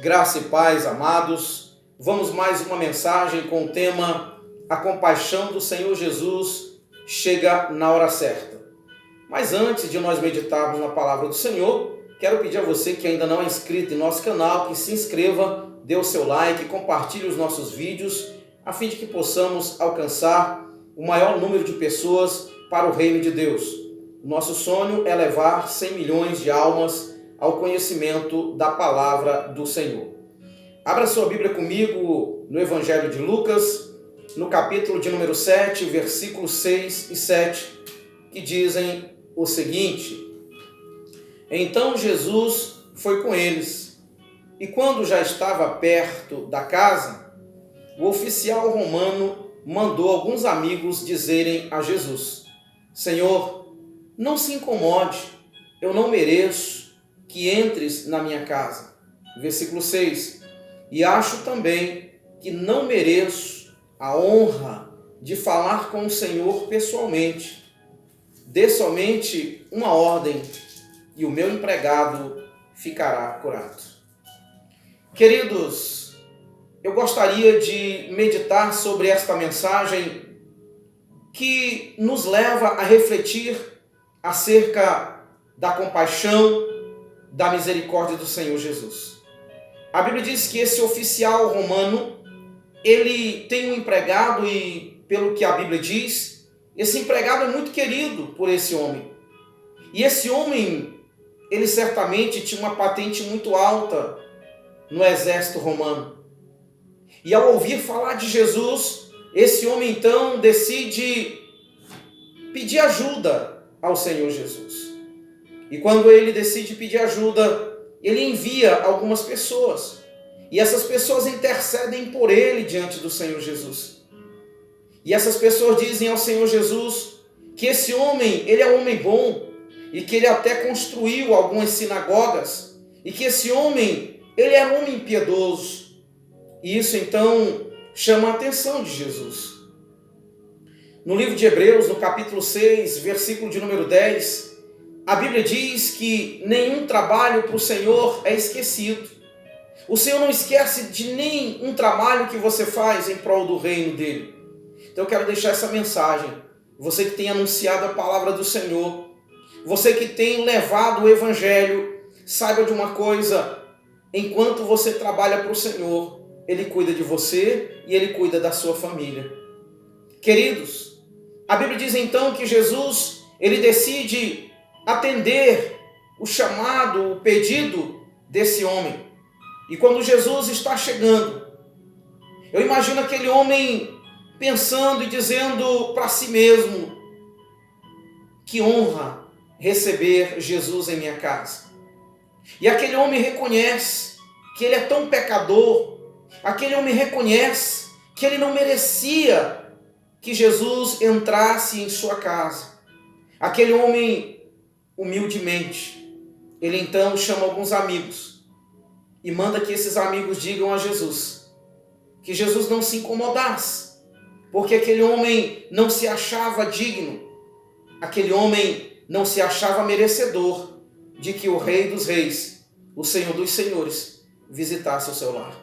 Graça e paz, amados. Vamos mais uma mensagem com o tema A compaixão do Senhor Jesus chega na hora certa. Mas antes de nós meditarmos na palavra do Senhor, quero pedir a você que ainda não é inscrito em nosso canal, que se inscreva, dê o seu like, compartilhe os nossos vídeos, a fim de que possamos alcançar o maior número de pessoas para o reino de Deus. O nosso sonho é levar 100 milhões de almas ao conhecimento da palavra do Senhor. Abra sua Bíblia comigo no Evangelho de Lucas, no capítulo de número 7, versículos 6 e 7, que dizem o seguinte: Então Jesus foi com eles, e quando já estava perto da casa, o oficial romano mandou alguns amigos dizerem a Jesus: Senhor, não se incomode, eu não mereço que entres na minha casa. Versículo 6. E acho também que não mereço a honra de falar com o Senhor pessoalmente. Dê somente uma ordem e o meu empregado ficará curado. Queridos, eu gostaria de meditar sobre esta mensagem que nos leva a refletir acerca da compaixão, da misericórdia do Senhor Jesus. A Bíblia diz que esse oficial romano, ele tem um empregado e, pelo que a Bíblia diz, esse empregado é muito querido por esse homem. E esse homem, ele certamente tinha uma patente muito alta no exército romano. E ao ouvir falar de Jesus, esse homem então decide pedir ajuda ao Senhor Jesus. E quando ele decide pedir ajuda, ele envia algumas pessoas. E essas pessoas intercedem por ele diante do Senhor Jesus. E essas pessoas dizem ao Senhor Jesus que esse homem, ele é um homem bom, e que ele até construiu algumas sinagogas, e que esse homem, ele é um homem piedoso. E isso então chama a atenção de Jesus. No livro de Hebreus, no capítulo 6, versículo de número 10, a Bíblia diz que nenhum trabalho para o Senhor é esquecido. O Senhor não esquece de nenhum trabalho que você faz em prol do reino dele. Então eu quero deixar essa mensagem. Você que tem anunciado a palavra do Senhor, você que tem levado o Evangelho, saiba de uma coisa: enquanto você trabalha para o Senhor, Ele cuida de você e Ele cuida da sua família. Queridos, a Bíblia diz então que Jesus, Ele decide atender o chamado, o pedido desse homem. E quando Jesus está chegando, eu imagino aquele homem pensando e dizendo para si mesmo: que honra receber Jesus em minha casa. E aquele homem reconhece que ele é tão pecador, aquele homem reconhece que ele não merecia que Jesus entrasse em sua casa. Aquele homem, humildemente, ele então chama alguns amigos e manda que esses amigos digam a Jesus que Jesus não se incomodasse, porque aquele homem não se achava digno, aquele homem não se achava merecedor de que o Rei dos Reis, o Senhor dos Senhores, visitasse o seu lar.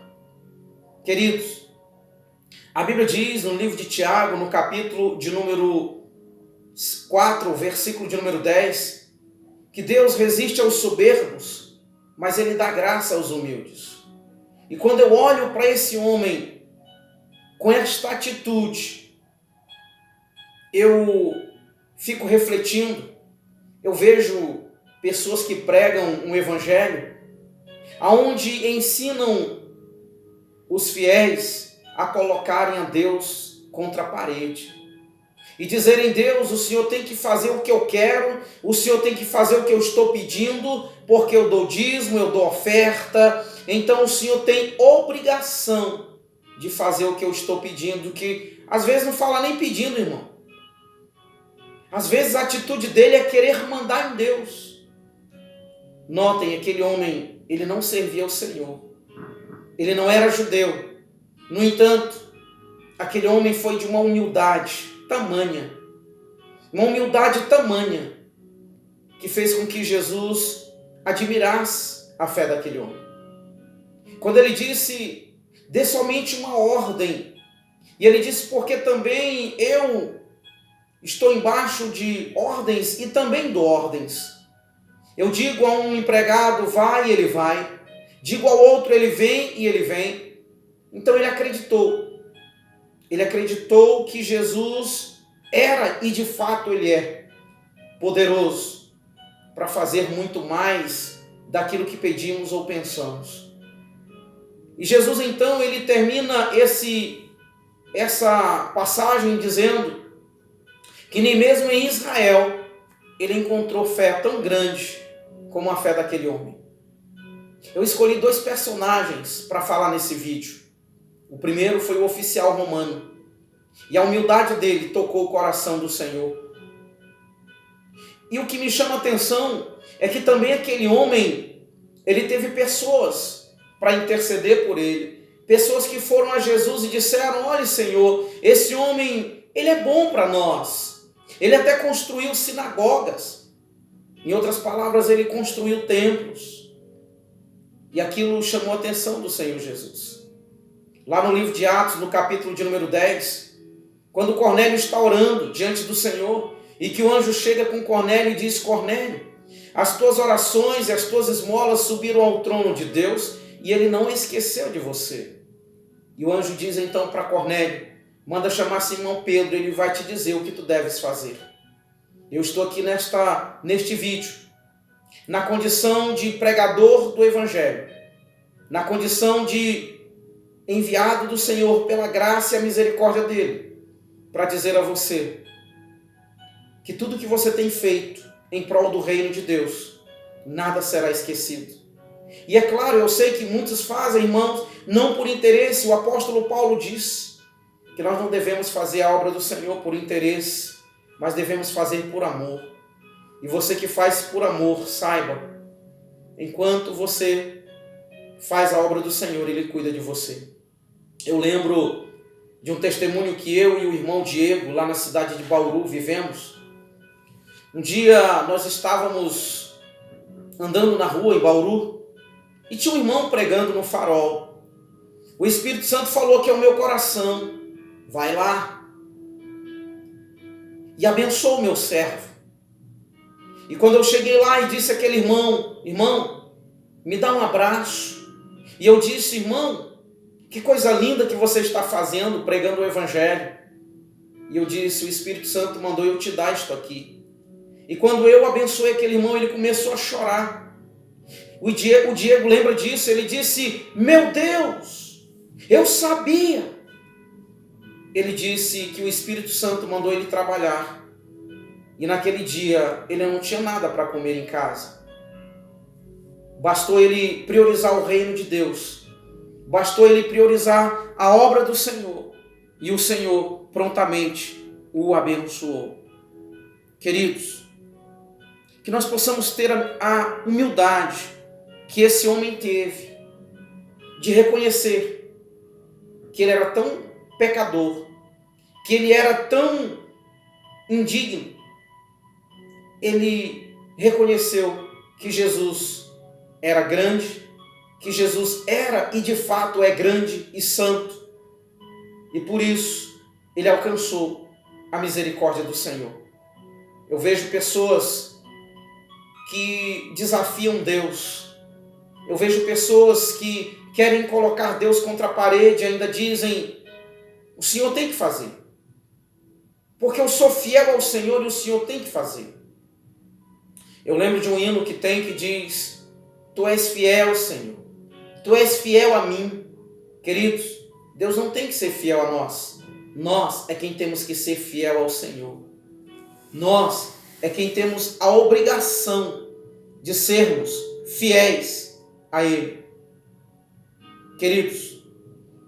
Queridos, a Bíblia diz no livro de Tiago, no capítulo de número 4, versículo de número 10, que Deus resiste aos soberbos, mas Ele dá graça aos humildes. E quando eu olho para esse homem com esta atitude, eu fico refletindo, eu vejo pessoas que pregam um evangelho, onde ensinam os fiéis a colocarem a Deus contra a parede. E dizerem: Deus, o Senhor tem que fazer o que eu quero, o Senhor tem que fazer o que eu estou pedindo, porque eu dou dízimo, eu dou oferta, então o Senhor tem obrigação de fazer o que eu estou pedindo, que às vezes não fala nem pedindo, irmão. Às vezes a atitude dele é querer mandar em Deus. Notem, aquele homem, ele não servia ao Senhor. Ele não era judeu. No entanto, aquele homem foi de uma humildade tamanha, que fez com que Jesus admirasse a fé daquele homem. quando ele disse, dê somente uma ordem. E ele disse, porque também eu estou embaixo de ordens e também dou ordens. Eu digo a um empregado, vai e ele vai. Digo ao outro, ele vem e ele vem. Então ele acreditou. Ele acreditou que Jesus era, e de fato ele é, poderoso para fazer muito mais daquilo que pedimos ou pensamos. E Jesus então, ele termina essa passagem dizendo que nem mesmo em Israel ele encontrou fé tão grande como a fé daquele homem. Eu escolhi 2 personagens para falar nesse vídeo. O primeiro foi o oficial romano. E a humildade dele tocou o coração do Senhor. E o que me chama a atenção é que também aquele homem, ele teve pessoas para interceder por ele. Pessoas que foram a Jesus e disseram, olha Senhor, esse homem, ele é bom para nós. Ele até construiu sinagogas. Em outras palavras, ele construiu templos. E aquilo chamou a atenção do Senhor Jesus. Lá no livro de Atos, no capítulo de número 10, quando Cornélio está orando diante do Senhor, e que o anjo chega com Cornélio e diz, Cornélio, as tuas orações e as tuas esmolas subiram ao trono de Deus, e ele não esqueceu de você. E o anjo diz então para Cornélio, manda chamar Simão Pedro, ele vai te dizer o que tu deves fazer. Eu estou aqui neste vídeo, na condição de pregador do Evangelho, na condição de enviado do Senhor pela graça e a misericórdia dele, para dizer a você que tudo que você tem feito em prol do reino de Deus, nada será esquecido. E é claro, eu sei que muitos fazem, irmãos, não por interesse. O apóstolo Paulo diz que nós não devemos fazer a obra do Senhor por interesse, mas devemos fazer por amor. E você que faz por amor, saiba, enquanto você faz a obra do Senhor, Ele cuida de você. Eu lembro de um testemunho que eu e o irmão Diego, lá na cidade de Bauru, vivemos. Um dia nós estávamos andando na rua em Bauru e tinha um irmão pregando no farol. O Espírito Santo falou que é o meu coração, vai lá e abençoa o meu servo. E quando eu cheguei lá e disse àquele irmão, irmão, me dá um abraço. E eu disse, irmão, que coisa linda que você está fazendo, pregando o Evangelho. E eu disse, o Espírito Santo mandou eu te dar isto aqui. E quando eu abençoei aquele irmão, ele começou a chorar. O Diego lembra disso, ele disse, meu Deus, eu sabia. Ele disse que o Espírito Santo mandou ele trabalhar. E naquele dia, ele não tinha nada para comer em casa. Bastou ele priorizar o reino de Deus. Bastou ele priorizar a obra do Senhor. E o Senhor prontamente o abençoou. Queridos, que nós possamos ter a humildade que esse homem teve de reconhecer que ele era tão pecador, que ele era tão indigno. Ele reconheceu que Jesus era grande, que Jesus era e de fato é grande e santo, e por isso ele alcançou a misericórdia do Senhor. Eu vejo pessoas que desafiam Deus, eu vejo pessoas que querem colocar Deus contra a parede e ainda dizem, o Senhor tem que fazer, porque eu sou fiel ao Senhor e o Senhor tem que fazer. Eu lembro de um hino que diz, tu és fiel, Senhor, tu és fiel a mim. Queridos, Deus não tem que ser fiel a nós. Nós é quem temos que ser fiel ao Senhor. Nós é quem temos a obrigação de sermos fiéis a Ele. Queridos,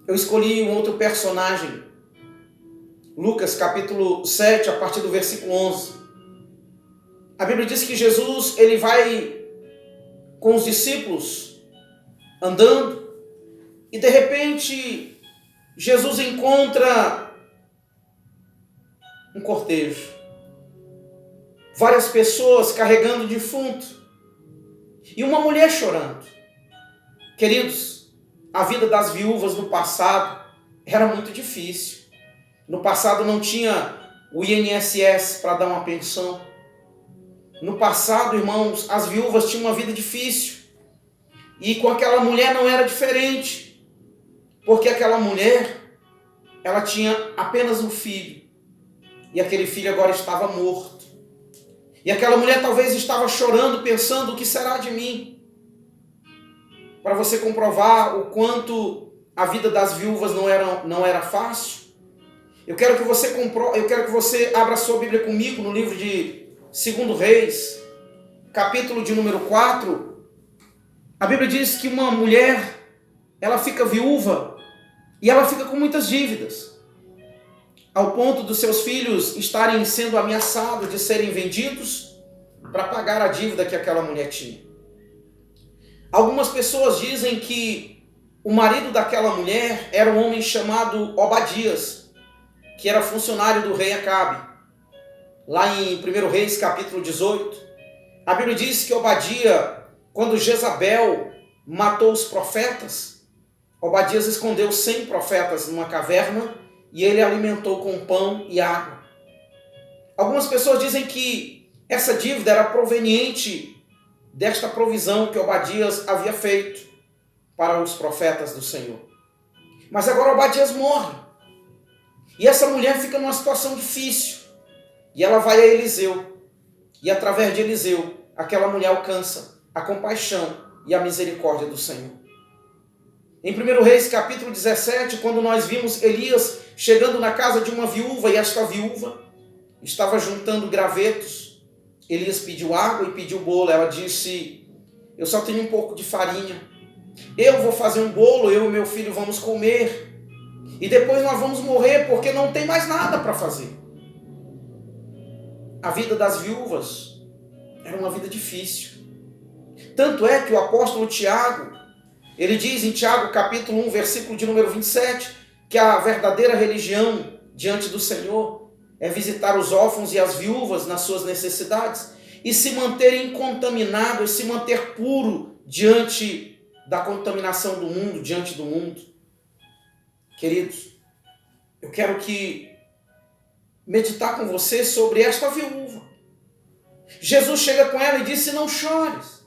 eu escolhi um outro personagem. Lucas capítulo 7, a partir do versículo 11. A Bíblia diz que Jesus, ele vai com os discípulos andando e de repente Jesus encontra um cortejo. Várias pessoas carregando defunto e uma mulher chorando. Queridos, a vida das viúvas no passado era muito difícil. No passado não tinha o INSS para dar uma pensão. No passado, irmãos, as viúvas tinham uma vida difícil. E com aquela mulher não era diferente. Porque aquela mulher, ela tinha apenas um filho. E aquele filho agora estava morto. E aquela mulher talvez estava chorando, pensando: o que será de mim? Para você comprovar o quanto a vida das viúvas não era fácil, eu quero que você abra sua Bíblia comigo no livro de 2 Reis, capítulo de número 4. A Bíblia diz que uma mulher, ela fica viúva e ela fica com muitas dívidas, ao ponto dos seus filhos estarem sendo ameaçados de serem vendidos para pagar a dívida que aquela mulher tinha. Algumas pessoas dizem que o marido daquela mulher era um homem chamado Obadias, que era funcionário do rei Acabe. Lá em 1 Reis, capítulo 18, a Bíblia diz que Obadia, quando Jezabel matou os profetas, Obadias escondeu 100 profetas numa caverna e ele alimentou com pão e água. Algumas pessoas dizem que essa dívida era proveniente desta provisão que Obadias havia feito para os profetas do Senhor. Mas agora Obadias morre. E essa mulher fica numa situação difícil. E ela vai a Eliseu. E através de Eliseu, aquela mulher alcança a compaixão e a misericórdia do Senhor. Em 1 Reis, capítulo 17, quando nós vimos Elias chegando na casa de uma viúva, e esta viúva estava juntando gravetos, Elias pediu água e pediu bolo. Ela disse: eu só tenho um pouco de farinha. Eu vou fazer um bolo, eu e meu filho vamos comer. E depois nós vamos morrer, porque não tem mais nada para fazer. A vida das viúvas era uma vida difícil. Tanto é que o apóstolo Tiago, ele diz em Tiago capítulo 1, versículo de número 27, que a verdadeira religião diante do Senhor é visitar os órfãos e as viúvas nas suas necessidades e se manter incontaminado, e se manter puro diante da contaminação do mundo, diante do mundo. Queridos, eu quero meditar com você sobre esta viúva. Jesus chega com ela e disse: não chores.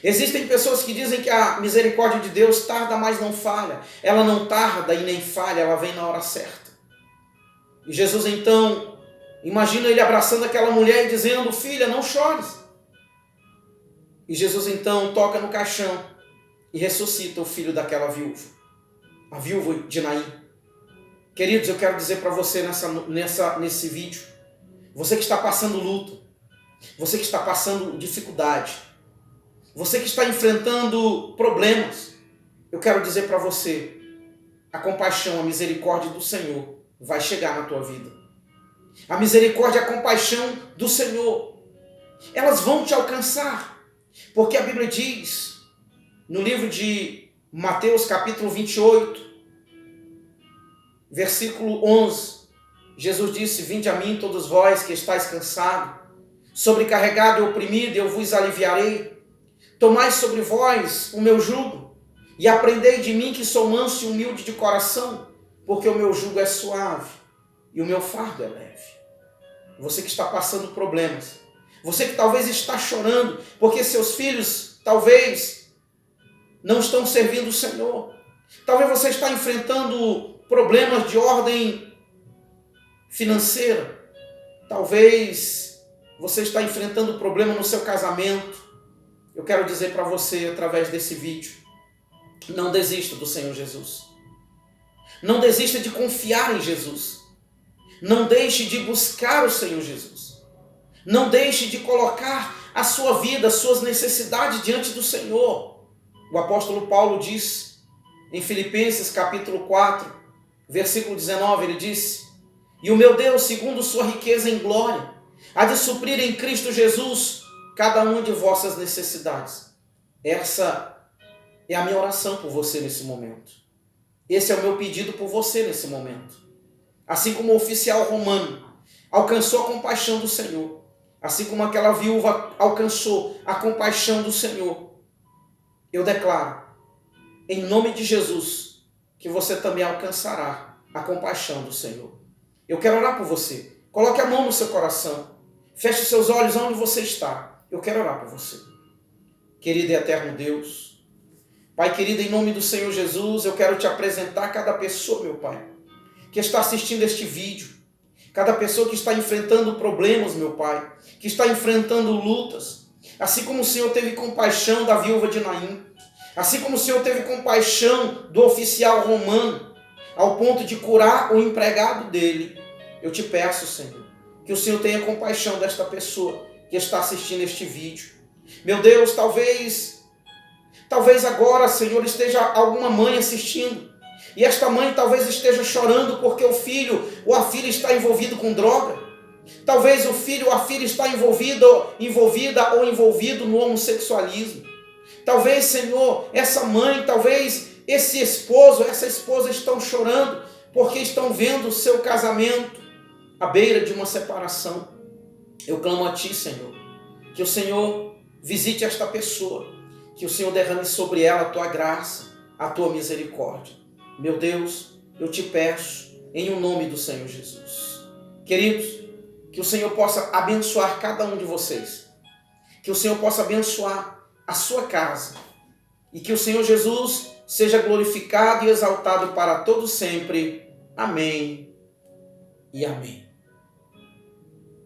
Existem pessoas que dizem que a misericórdia de Deus tarda, mas não falha. Ela não tarda e nem falha, ela vem na hora certa. E Jesus então, imagina ele abraçando aquela mulher e dizendo: filha, não chores. E Jesus então toca no caixão e ressuscita o filho daquela viúva, a viúva de Naim. Queridos, eu quero dizer para você nesse vídeo, você que está passando luto, você que está passando dificuldade, você que está enfrentando problemas, eu quero dizer para você, a compaixão, a misericórdia do Senhor vai chegar na tua vida. A misericórdia e a compaixão do Senhor, elas vão te alcançar. Porque a Bíblia diz, no livro de Mateus capítulo 28, versículo 11, Jesus disse: vinde a mim todos vós que estáis cansados, sobrecarregado e oprimido, eu vos aliviarei. Tomai sobre vós o meu jugo e aprendei de mim, que sou manso e humilde de coração, porque o meu jugo é suave e o meu fardo é leve. Você que está passando problemas, você que talvez está chorando porque seus filhos talvez não estão servindo o Senhor, talvez você está enfrentando problemas de ordem financeira, talvez você está enfrentando problema no seu casamento. Eu quero dizer para você através desse vídeo: não desista do Senhor Jesus. Não desista de confiar em Jesus. Não deixe de buscar o Senhor Jesus. Não deixe de colocar a sua vida, as suas necessidades diante do Senhor. O apóstolo Paulo diz em Filipenses capítulo 4, versículo 19, ele diz: e o meu Deus, segundo sua riqueza em glória, há de suprir em Cristo Jesus cada uma de vossas necessidades. Essa é a minha oração por você nesse momento. Esse é o meu pedido por você nesse momento. Assim como o oficial romano alcançou a compaixão do Senhor, assim como aquela viúva alcançou a compaixão do Senhor, eu declaro em nome de Jesus, que você também alcançará a compaixão do Senhor. Eu quero orar por você. Coloque a mão no seu coração. Feche os seus olhos onde você está. Eu quero orar por você. Querido e eterno Deus, Pai querido, em nome do Senhor Jesus, eu quero te apresentar cada pessoa, meu Pai, que está assistindo este vídeo. Cada pessoa que está enfrentando problemas, meu Pai, que está enfrentando lutas. Assim como o Senhor teve compaixão da viúva de Naim, assim como o Senhor teve compaixão do oficial romano, ao ponto de curar o empregado dele, eu te peço, Senhor, que o Senhor tenha compaixão desta pessoa que está assistindo este vídeo. Meu Deus, talvez agora, Senhor, esteja alguma mãe assistindo, e esta mãe talvez esteja chorando porque o filho ou a filha está envolvido com droga. Talvez o filho ou a filha está envolvida ou envolvido no homossexualismo. Talvez, Senhor, essa mãe, talvez esse esposo, essa esposa estão chorando porque estão vendo o seu casamento à beira de uma separação. Eu clamo a Ti, Senhor, que o Senhor visite esta pessoa, que o Senhor derrame sobre ela a Tua graça, a Tua misericórdia. Meu Deus, eu te peço em o nome do Senhor Jesus. Queridos, que o Senhor possa abençoar cada um de vocês, que o Senhor possa abençoar a sua casa, e que o Senhor Jesus seja glorificado e exaltado para todos sempre. Amém e amém.